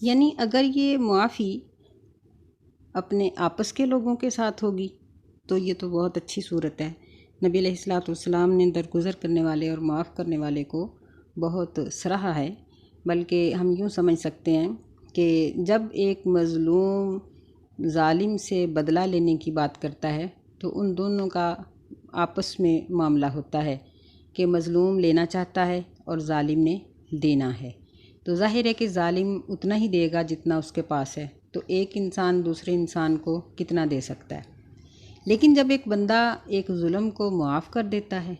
یعنی اگر یہ معافی اپنے آپس کے لوگوں کے ساتھ ہوگی تو یہ تو بہت اچھی صورت ہے۔ نبی علیہ الصلوۃ والسلام نے درگزر کرنے والے اور معاف کرنے والے کو بہت سراہا ہے، بلکہ ہم یوں سمجھ سکتے ہیں کہ جب ایک مظلوم ظالم سے بدلہ لینے کی بات کرتا ہے تو ان دونوں کا آپس میں معاملہ ہوتا ہے کہ مظلوم لینا چاہتا ہے اور ظالم نے دینا ہے، تو ظاہر ہے کہ ظالم اتنا ہی دے گا جتنا اس کے پاس ہے، تو ایک انسان دوسرے انسان کو کتنا دے سکتا ہے۔ لیکن جب ایک بندہ ایک ظلم کو معاف کر دیتا ہے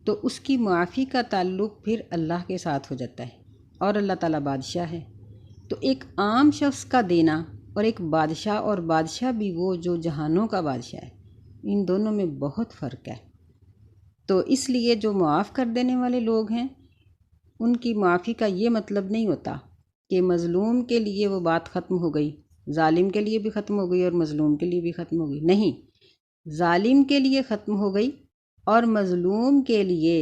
تو اس کی معافی کا تعلق پھر اللہ کے ساتھ ہو جاتا ہے، اور اللہ تعالیٰ بادشاہ ہے۔ تو ایک عام شخص کا دینا اور ایک بادشاہ، اور بادشاہ بھی وہ جو جہانوں کا بادشاہ ہے، ان دونوں میں بہت فرق ہے۔ تو اس لیے جو معاف کر دینے والے لوگ ہیں ان کی معافی کا یہ مطلب نہیں ہوتا کہ مظلوم کے لیے وہ بات ختم ہو گئی، ظالم کے لیے بھی ختم ہو گئی اور مظلوم کے لیے بھی ختم ہو گئی، نہیں، ظالم کے لیے ختم ہو گئی اور مظلوم کے لیے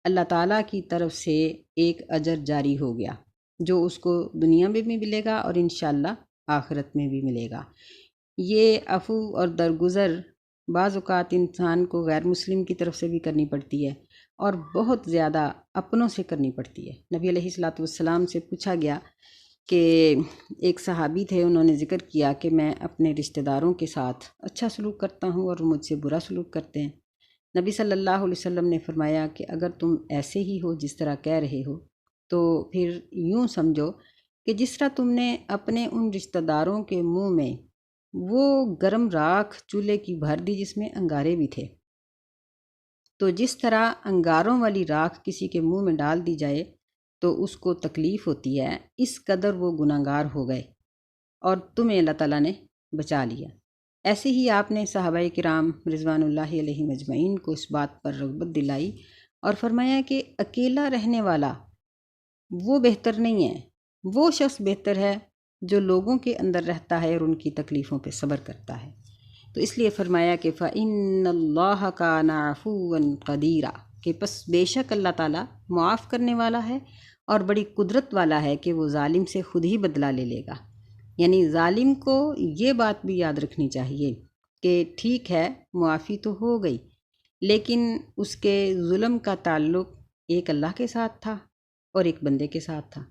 اللہ تعالیٰ کی طرف سے ایک اجر جاری ہو گیا جو اس کو دنیا میں بھی ملے گا اور انشاءاللہ آخرت میں بھی ملے گا۔ یہ عفو اور درگزر بعض اوقات انسان کو غیر مسلم کی طرف سے بھی کرنی پڑتی ہے اور بہت زیادہ اپنوں سے کرنی پڑتی ہے۔ نبی علیہ الصلوۃ والسلام سے پوچھا گیا کہ ایک صحابی تھے، انہوں نے ذکر کیا کہ میں اپنے رشتہ داروں کے ساتھ اچھا سلوک کرتا ہوں اور مجھ سے برا سلوک کرتے ہیں۔ نبی صلی اللہ علیہ وسلم نے فرمایا کہ اگر تم ایسے ہی ہو جس طرح کہہ رہے ہو تو پھر یوں سمجھو کہ جس طرح تم نے اپنے ان رشتہ داروں کے منہ میں وہ گرم راکھ چولہے کی بھر دی جس میں انگارے بھی تھے، تو جس طرح انگاروں والی راکھ کسی کے منہ میں ڈال دی جائے تو اس کو تکلیف ہوتی ہے، اس قدر وہ گناہ گار ہو گئے اور تمہیں اللہ تعالیٰ نے بچا لیا۔ ایسے ہی آپ نے صحابہ کرام رضوان اللہ علیہم اجمعین کو اس بات پر رغبت دلائی اور فرمایا کہ اکیلا رہنے والا وہ بہتر نہیں ہے، وہ شخص بہتر ہے جو لوگوں کے اندر رہتا ہے اور ان کی تکلیفوں پہ صبر کرتا ہے۔ تو اس لیے فرمایا کہ فَإِنَّ اللَّهَ كَانَ عَفُوًّا قَدِيرًا، کہ پس بے شک اللہ تعالیٰ معاف کرنے والا ہے اور بڑی قدرت والا ہے کہ وہ ظالم سے خود ہی بدلہ لے لے گا۔ یعنی ظالم کو یہ بات بھی یاد رکھنی چاہیے کہ ٹھیک ہے معافی تو ہو گئی، لیکن اس کے ظلم کا تعلق ایک اللہ کے ساتھ تھا اور ایک بندے کے ساتھ تھا۔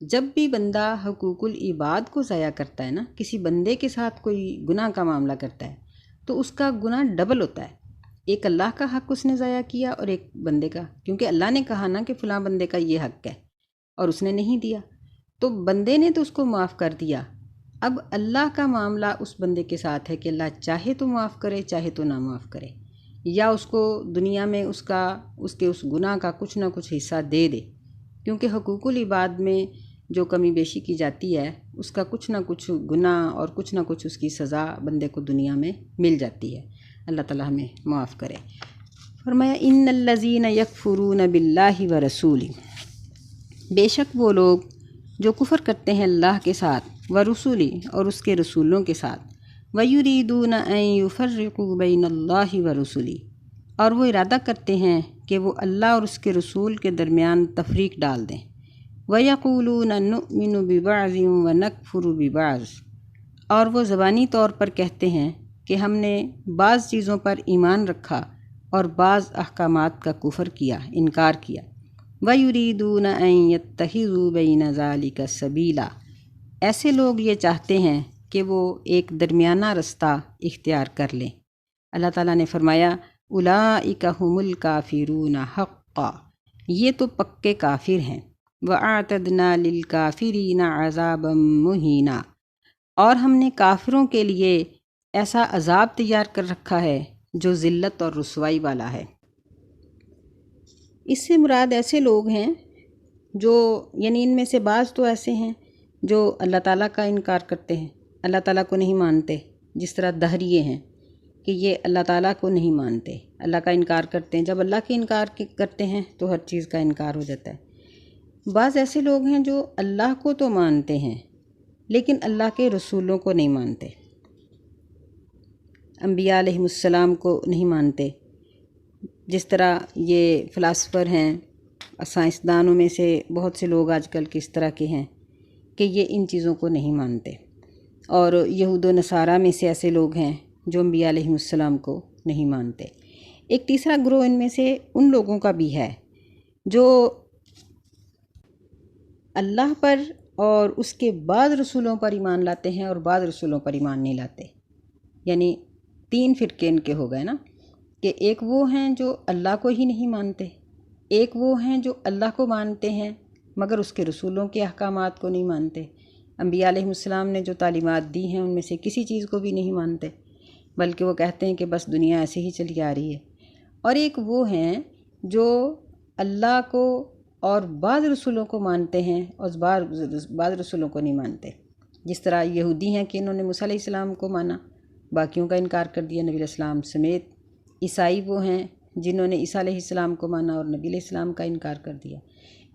جب بھی بندہ حقوق العباد کو ضائع کرتا ہے نا، کسی بندے کے ساتھ کوئی گناہ کا معاملہ کرتا ہے تو اس کا گناہ ڈبل ہوتا ہے، ایک اللہ کا حق اس نے ضائع کیا اور ایک بندے کا، کیونکہ اللہ نے کہا نا کہ فلاں بندے کا یہ حق ہے اور اس نے نہیں دیا، تو بندے نے تو اس کو معاف کر دیا، اب اللہ کا معاملہ اس بندے کے ساتھ ہے کہ اللہ چاہے تو معاف کرے چاہے تو نہ معاف کرے، یا اس کو دنیا میں اس کے اس گناہ کا کچھ نہ کچھ حصہ دے دے، کیونکہ حقوق العباد میں جو کمی بیشی کی جاتی ہے اس کا کچھ نہ کچھ گناہ اور کچھ نہ کچھ اس کی سزا بندے کو دنیا میں مل جاتی ہے۔ اللہ تعالیٰ ہمیں معاف کرے۔ فرمایا ان الذین یکفرون باللہ ورسولہ، بے شک وہ لوگ جو کفر کرتے ہیں اللہ کے ساتھ، ورسولہ اور اس کے رسولوں کے ساتھ، ویریدون ان یفرقوا بین اللہ ورسولہ، اور وہ ارادہ کرتے ہیں کہ وہ اللہ اور اس کے رسول کے درمیان تفریق ڈال دیں، وَيَقُولُونَ نُؤْمِنُ بِبَعْضٍ وَنَكْفُرُ بِبَعْضٍ، اور وہ زبانی طور پر کہتے ہیں کہ ہم نے بعض چیزوں پر ایمان رکھا اور بعض احکامات کا کفر کیا، انکار کیا، وَيُرِيدُونَ أَن يَتَّخِذُوا بَيْنَ ذَلِكَ سَبِيلًا، ایسے لوگ یہ چاہتے ہیں کہ وہ ایک درمیانہ رستہ اختیار کر لیں۔ اللہ تعالیٰ نے فرمایا اولئک هم الکافرون حقا، یہ تو پکے کافر ہیں، وَأَعْتَدْنَا لِلْكَافِرِينَ عَذَابًا مُهِينًا، اور ہم نے کافروں کے لیے ایسا عذاب تیار کر رکھا ہے جو ذلت اور رسوائی والا ہے۔ اس سے مراد ایسے لوگ ہیں جو، یعنی ان میں سے بعض تو ایسے ہیں جو اللہ تعالیٰ کا انکار کرتے ہیں، اللہ تعالیٰ کو نہیں مانتے، جس طرح دہریے ہیں کہ یہ اللہ تعالیٰ کو نہیں مانتے، اللہ کا انکار کرتے ہیں، جب اللہ کے انکار کرتے ہیں تو ہر چیز کا انکار ہو جاتا ہے۔ بعض ایسے لوگ ہیں جو اللہ کو تو مانتے ہیں لیکن اللہ کے رسولوں کو نہیں مانتے، انبیاء علیہم السلام کو نہیں مانتے، جس طرح یہ فلاسفر ہیں، سائنسدانوں میں سے بہت سے لوگ آج کل کس طرح کے ہیں کہ یہ ان چیزوں کو نہیں مانتے، اور یہود و نصارہ میں سے ایسے لوگ ہیں جو انبیاء علیہم السلام کو نہیں مانتے۔ ایک تیسرا گروہ ان میں سے ان لوگوں کا بھی ہے جو اللہ پر اور اس کے بعد رسولوں پر ایمان لاتے ہیں اور بعد رسولوں پر ایمان نہیں لاتے۔ یعنی 3 فرقے ان کے ہو گئے نا، کہ ایک وہ ہیں جو اللہ کو ہی نہیں مانتے، ایک وہ ہیں جو اللہ کو مانتے ہیں مگر اس کے رسولوں کے احکامات کو نہیں مانتے، انبیاء علیہم السلام نے جو تعلیمات دی ہیں ان میں سے کسی چیز کو بھی نہیں مانتے، بلکہ وہ کہتے ہیں کہ بس دنیا ایسے ہی چلی آ رہی ہے۔ اور ایک وہ ہیں جو اللہ کو اور بعض رسولوں کو مانتے ہیں اور بعض رسولوں کو نہیں مانتے، جس طرح یہودی ہیں کہ انہوں نے موسیٰ علیہ السلام کو مانا، باقیوں کا انکار کر دیا نبی علیہ السلام سمیت۔ عیسائی وہ ہیں جنہوں نے عیسیٰ علیہ السلام کو مانا اور نبی علیہ السلام کا انکار کر دیا۔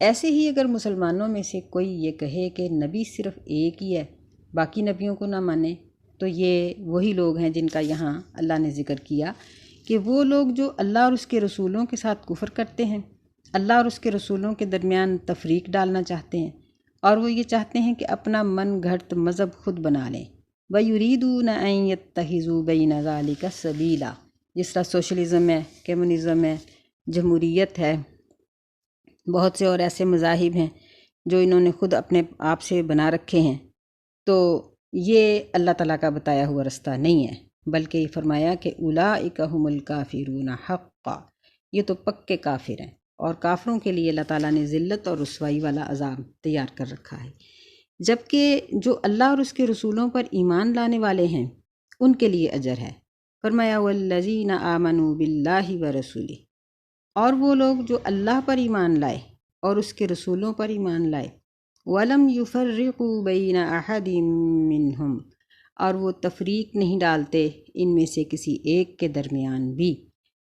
ایسے ہی اگر مسلمانوں میں سے کوئی یہ کہے کہ نبی صرف ایک ہی ہے، باقی نبیوں کو نہ مانے، تو یہ وہی لوگ ہیں جن کا یہاں اللہ نے ذکر کیا کہ وہ لوگ جو اللہ اور اس کے رسولوں کے ساتھ کفر کرتے ہیں، اللہ اور اس کے رسولوں کے درمیان تفریق ڈالنا چاہتے ہیں، اور وہ یہ چاہتے ہیں کہ اپنا من گھڑت مذہب خود بنا لیں۔ وَيُرِيدُونَ أَن يَتَّخِذُوا بَيْنَ ذَلِكَ سَبِيلًا، جس طرح سوشلزم ہے، کمیونزم ہے، جمہوریت ہے، بہت سے اور ایسے مذاہب ہیں جو انہوں نے خود اپنے آپ سے بنا رکھے ہیں، تو یہ اللہ تعالیٰ کا بتایا ہوا رستہ نہیں ہے، بلکہ یہ فرمایا کہ اولئک ھم الکافرون حقا، یہ تو پکے کافر ہیں، اور کافروں کے لیے اللہ تعالیٰ نے ذلت اور رسوائی والا عذاب تیار کر رکھا ہے۔ جبکہ جو اللہ اور اس کے رسولوں پر ایمان لانے والے ہیں ان کے لیے اجر ہے۔ فرمایا والذین آمنوا باللہ ورسولہ، اور وہ لوگ جو اللہ پر ایمان لائے اور اس کے رسولوں پر ایمان لائے، وَلَمْ يُفَرِّقُوا بَيْنَ أَحَدٍ مِّنْهُمْ، اور وہ تفریق نہیں ڈالتے ان میں سے کسی ایک کے درمیان بھی،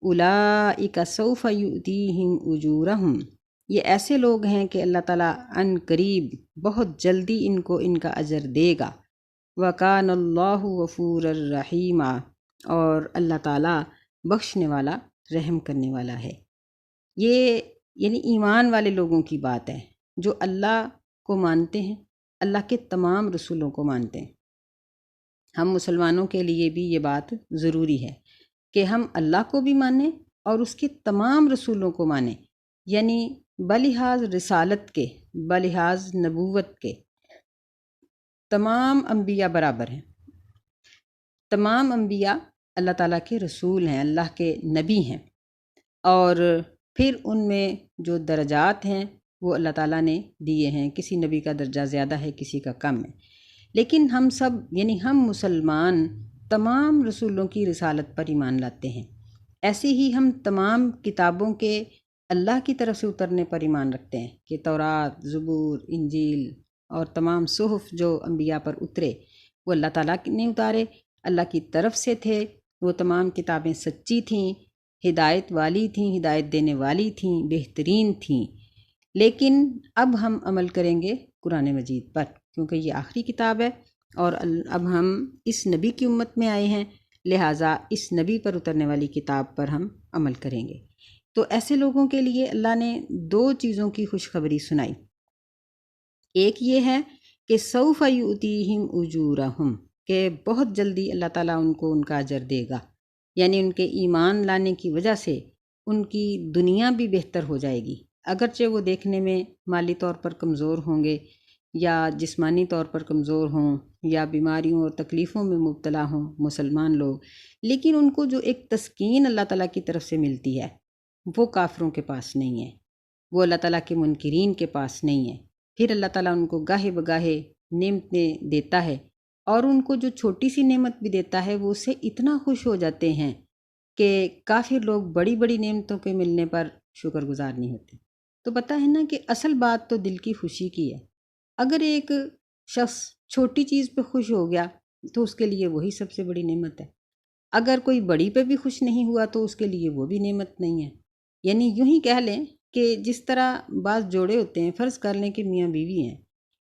أُولَئِكَ سَوْفَ يُؤْتِيهِمْ أُجُورَهُمْ، یہ ایسے لوگ ہیں کہ اللہ تعالیٰ عن قریب بہت جلدی ان کو ان کا اجر دے گا۔ وَكَانَ اللَّهُ غَفُورًا رَحِيمًا، اور اللہ تعالیٰ بخشنے والا رحم کرنے والا ہے۔ یہ یعنی ایمان والے لوگوں کی بات ہے جو اللہ کو مانتے ہیں، اللہ کے تمام رسولوں کو مانتے ہیں۔ ہم مسلمانوں کے لیے بھی یہ بات ضروری ہے کہ ہم اللہ کو بھی مانیں اور اس کے تمام رسولوں کو مانیں، یعنی بلحاظ رسالت کے، بلحاظ نبوت کے تمام انبیاء برابر ہیں۔ تمام انبیاء اللہ تعالیٰ کے رسول ہیں، اللہ کے نبی ہیں، اور پھر ان میں جو درجات ہیں وہ اللہ تعالیٰ نے دیے ہیں، کسی نبی کا درجہ زیادہ ہے، کسی کا کم ہے، لیکن ہم سب یعنی ہم مسلمان تمام رسولوں کی رسالت پر ایمان لاتے ہیں۔ ایسے ہی ہم تمام کتابوں کے اللہ کی طرف سے اترنے پر ایمان رکھتے ہیں کہ تورات، زبور، انجیل اور تمام صحف جو انبیاء پر اترے وہ اللہ تعالیٰ نے اتارے، اللہ کی طرف سے تھے، وہ تمام کتابیں سچی تھیں، ہدایت والی تھیں، ہدایت دینے والی تھیں، بہترین تھیں۔ لیکن اب ہم عمل کریں گے قرآن مجید پر، کیونکہ یہ آخری کتاب ہے اور اب ہم اس نبی کی امت میں آئے ہیں، لہٰذا اس نبی پر اترنے والی کتاب پر ہم عمل کریں گے۔ تو ایسے لوگوں کے لیے اللہ نے 2 چیزوں کی خوشخبری سنائی۔ ایک یہ ہے کہ سوف یؤتیہم اجورہم، کہ بہت جلدی اللہ تعالیٰ ان کو ان کا اجر دے گا، یعنی ان کے ایمان لانے کی وجہ سے ان کی دنیا بھی بہتر ہو جائے گی، اگرچہ وہ دیکھنے میں مالی طور پر کمزور ہوں گے یا جسمانی طور پر کمزور ہوں یا بیماریوں اور تکلیفوں میں مبتلا ہوں مسلمان لوگ، لیکن ان کو جو ایک تسکین اللہ تعالیٰ کی طرف سے ملتی ہے وہ کافروں کے پاس نہیں ہے، وہ اللہ تعالیٰ کے منکرین کے پاس نہیں ہے۔ پھر اللہ تعالیٰ ان کو گاہے بگاہے نعمتیں دیتا ہے، اور ان کو جو چھوٹی سی نعمت بھی دیتا ہے وہ اس سے اتنا خوش ہو جاتے ہیں کہ کافر لوگ بڑی بڑی نعمتوں کے ملنے پر شکر گزار نہیں ہوتے۔ تو پتہ ہے نا کہ اصل بات تو دل کی خوشی کی ہے۔ اگر ایک شخص چھوٹی چیز پہ خوش ہو گیا تو اس کے لیے وہی سب سے بڑی نعمت ہے، اگر کوئی بڑی پہ بھی خوش نہیں ہوا تو اس کے لیے وہ بھی نعمت نہیں ہے۔ یعنی یوں ہی کہہ لیں کہ جس طرح بعض جوڑے ہوتے ہیں، فرض کر لیں کہ میاں بیوی ہیں،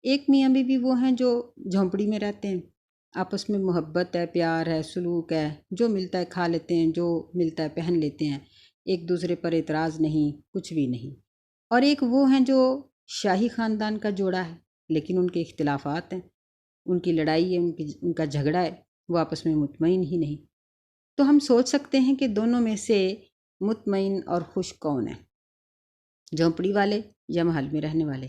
ایک میاں بیوی وہ ہیں جو جھونپڑی میں رہتے ہیں، آپس میں محبت ہے، پیار ہے، سلوک ہے، جو ملتا ہے کھا لیتے ہیں، جو ملتا ہے پہن لیتے ہیں، ایک دوسرے پر اعتراض نہیں، کچھ بھی نہیں۔ اور ایک وہ ہیں جو شاہی خاندان کا جوڑا ہے، لیکن ان کے اختلافات ہیں، ان کی لڑائی ہے، ان کا جھگڑا ہے، وہ آپس میں مطمئن ہی نہیں۔ تو ہم سوچ سکتے ہیں کہ دونوں میں سے مطمئن اور خوش کون ہے، جھونپڑی والے یا محل میں رہنے والے؟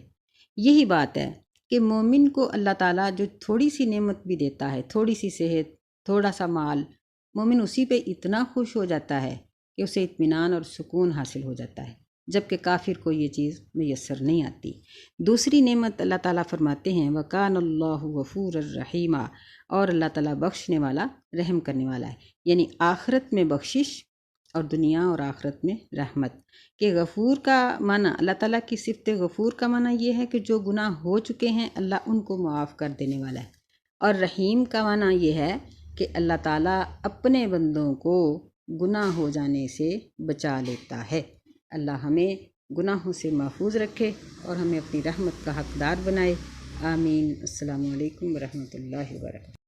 یہی بات ہے کہ مومن کو اللہ تعالیٰ جو تھوڑی سی نعمت بھی دیتا ہے، تھوڑی سی صحت، تھوڑا سا مال، مومن اسی پہ اتنا خوش ہو جاتا ہے کہ اسے اطمینان اور سکون حاصل ہو جاتا ہے، جبکہ کافر کو یہ چیز میسر نہیں آتی۔ دوسری نعمت اللہ تعالیٰ فرماتے ہیں وَكَانَ اللَّهُ غَفُورًا رَحِيمًا، اور اللہ تعالیٰ بخشنے والا، رحم کرنے والا ہے، یعنی آخرت میں بخشش اور دنیا اور آخرت میں رحمت۔ کہ غفور کا معنی، اللہ تعالیٰ کی صفت غفور کا معنی یہ ہے کہ جو گناہ ہو چکے ہیں اللہ ان کو معاف کر دینے والا ہے، اور رحیم کا معنی یہ ہے کہ اللہ تعالیٰ اپنے بندوں کو گناہ ہو جانے سے بچا لیتا ہے۔ اللہ ہمیں گناہوں سے محفوظ رکھے اور ہمیں اپنی رحمت کا حقدار بنائے، آمین۔ السلام علیکم ورحمۃ اللہ وبرکاتہ۔